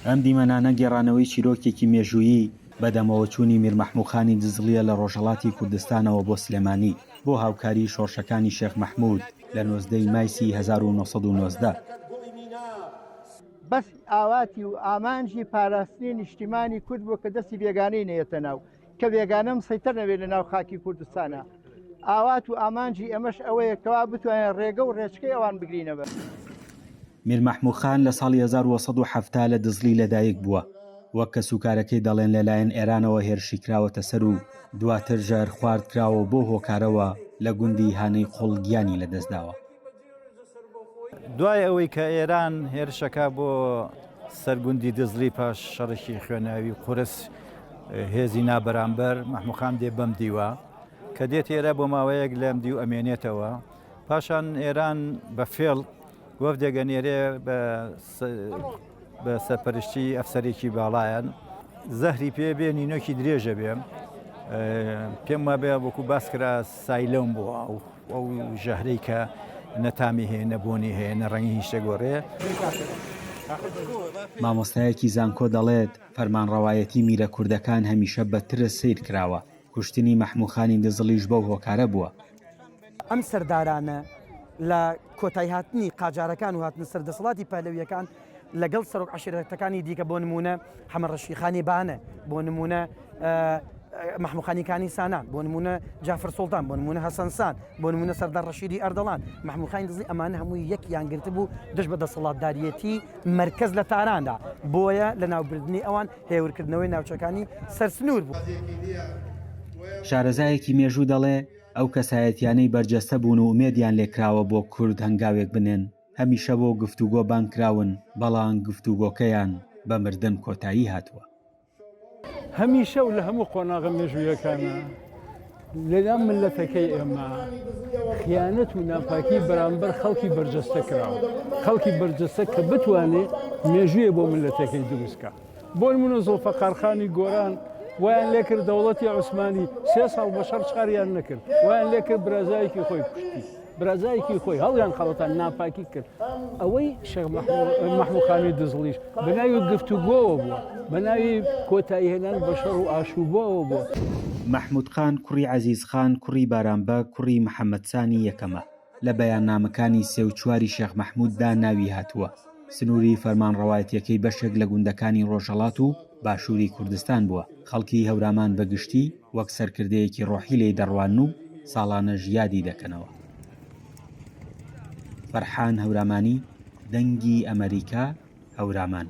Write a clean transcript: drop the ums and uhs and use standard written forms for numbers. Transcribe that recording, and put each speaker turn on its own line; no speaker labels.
ئەم دیمەنانە گێڕانەوەی چیرۆکێکی مێژوویی بەدەمەوەچوونی میر مەحموود دزڵیە لە ڕۆژهەڵاتی کوردستانەوە بۆ سلێمانی بۆ هاوکاری شۆڕشەکانی شێخ مەحموود لە 19 مایسی 1990.
بەس ئاواتی و ئامانجی پاراستنی نیشتیمانی کورد بوو کە دەستی بێگانەی نێتە ناو کە بێگانەم سەیتر نەبێت لە ناو خاکی کوردستانە. ئاوات و ئامانجی ئەمەش ئەوەیە کەوا بتوانێت ڕێگە و ڕێچکەی ئەوان بگرینەوە.
میر مەحموود خان لە ساڵی 1970 لە دزڵی لەدایک بووە، وەک کە سوکارەکەی دەڵێن لەلایەن ئێرانەوە هێرشی کراوەتە سەر و دواتر ژەهر خوارد کراوە بۆ هۆکارەوە لە گوندی هانەی خۆڵگیانی لەدەستداوە.
دوای ئەوەی کە ئێران هێرشەکە بۆ سەرگوندی دزڵی پاش شەڕێکی خوێناوی قورس هێزی نابەرامبەر مەحموود خان دێ بەم دیوە کە دێت ئێرە بۆ ماوەیەک لەم دیو ئەمێنێتەوە. پاشان ئێران بە فێڵ وەفدێگەنێرێ بە سەرپەرشتی ئەفسەرێکی باڵایەن زەهری پێ بێ نینۆکی درێژە بێم پێم وابێ وەکو باس کرا سایلەم بووە ئەو ژەهرەی کە نەتامی هەیە نەبوونی هەیە نەڕەنگی هیچ شتێگۆڕێ.
مامۆستایەکی زانکۆ دەڵێت فەرمانڕەوایەتی میرە کوردەکان هەمیشە بەترە سیر کراوە. کوشتنی مەحموود خانی دزڵیش بەو هۆکارە بووە.
ئەم سەردارانە لە کۆتایی هاتنی قاجارەکان و هاتنە سەردەسەڵاتی پەهلەویەکان لەگەڵ سەرۆک عەشیرەتەکانی دیکە بۆ نمونە حەمەد ڕەشیدخانی بانە، بۆ نمونە مەحموود خانی کانیسانان، بۆ نمونە جعفەر سوڵتان، بۆ نمونە هەسەنسان، بۆ نمونە سەردار ڕەشیدی ئەردەڵان، مەحموود خانی دزڵی ئەمانە هەمووی یەکیان گرتە بوو دەست بە دەسەڵاتداریەتی مرکز لە تاراندا، بۆیە لە ناوبردنی ئەوان هێورکردنەوەی ناوچەکانی سەرسنوور بوو.
شارەزایەکی مێژوو دەڵێ ئەو کەسایەتیانەی بەرجەستە بوون و ئومێدیان لێکراوە بۆ کورد هەنگاوێک بنێن هەمیشە بۆ گفتوگۆ بانکراون، بەڵام گفتوگۆکەیان بە مردن کۆتایی هاتووە.
هەمیشە و لە هەموو قۆناغە مێژوویەکانە لەلام ملەتەکەی ئێمە خیانەت و ناپاکی بەرامبەر خەڵکی بەرجەستە کراوە، خەڵکی بەرجەستە کە بتوانێت مێژوویە بۆ ملەتەکەی دروستکە. بۆ نمونە زوڵفەقارخانی گۆران وایان لێکرد دەوڵەتی عوسمانی 3 ساڵ بە شەڕ چاریان نەکرد، وایان لێکرد برازایەکی خۆی کوشتی، برازایەکی خۆی هەڵیان خەڵەتان ناپاکی کرد. ئەوەی شێخ مەحموود خانی دزڵیش بە ناوی گفتوگۆوە بووە، بە ناوی کۆتایی هێنان بە شەڕ و ئاشوبەوە بووە.
مەحموود خان کوڕی عەزیز خان کوڕی بارانبە کوڕی محەممەد سانی یەکەمە. لە بەیاننامەکانی 3 و 4 شێخ مەحمووددا ناوی هاتووە. سنووری فەرمانڕەوایەتیەکەی بەشێک لە گوندەکانی ڕۆژهەڵات و باشووری کوردستان بووە. خەڵکی هەورامان بەگشتی وەک سەرکردەیەکی ڕۆحی لێی دەڕوان و ساڵانەش یادی دەکەنەوە. فەرحان هەورامانی، دەنگی ئەمریکا، هەورامان.